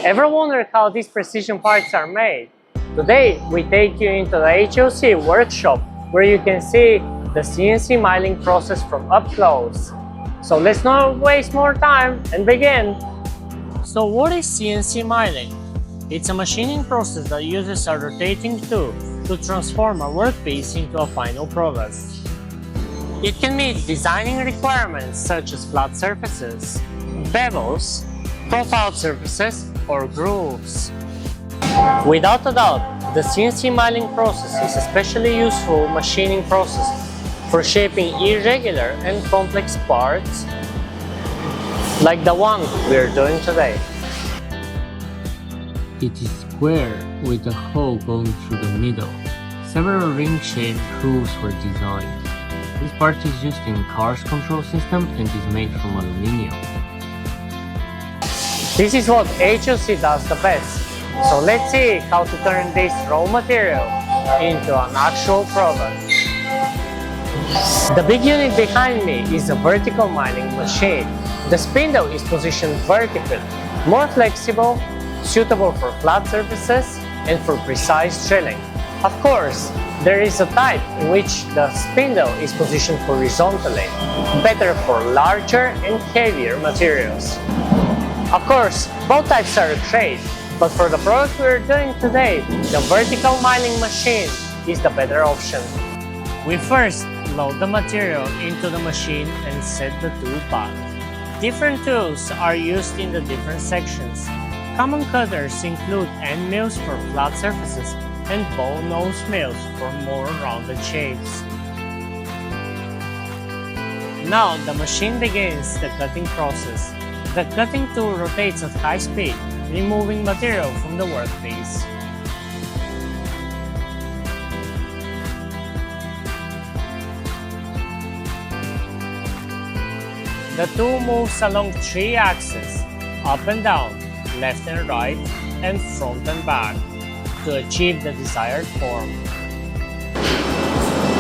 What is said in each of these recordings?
Ever wonder how these precision parts are made? Today, we take you into the HOC workshop where you can see the CNC milling process from up close. So let's not waste more time and begin. So what is CNC milling? It's a machining process that uses a rotating tool to transform a workpiece into a final product. It can meet designing requirements such as flat surfaces, bevels, profiled surfaces, or grooves. Without a doubt, the CNC milling process is a especially useful machining process for shaping irregular and complex parts like the one we're doing today. It is square with a hole going through the middle. Several ring-shaped grooves were designed. This part is used in cars control system and is made from aluminium. This is what HOC does the best. So let's see how to turn this raw material into an actual product. The big unit behind me is a vertical milling machine. The spindle is positioned vertically, more flexible, suitable for flat surfaces, and for precise drilling. Of course, there is a type in which the spindle is positioned horizontally, better for larger and heavier materials. Of course, both types are great, but for the product we're doing today, the vertical milling machine is the better option. We first load the material into the machine and set the tool path. Different tools are used in the different sections. Common cutters include end mills for flat surfaces and bow nose mills for more rounded shapes. Now the machine begins the cutting process. The cutting tool rotates at high speed, removing material from the workpiece. The tool moves along 3 axes, up and down, left and right, and front and back, to achieve the desired form.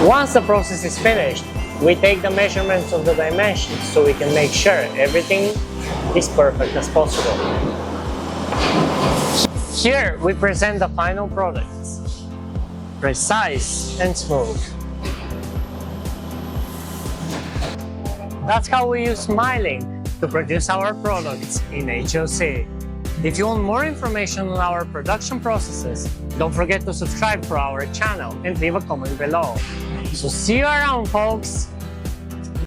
Once the process is finished, we take the measurements of the dimensions so we can make sure everything is perfect as possible. Here we present the final products, precise and smooth. That's how we use milling to produce our products in HOC. If you want more information on our production processes, don't forget to subscribe to our channel and leave a comment below. So see you around, folks!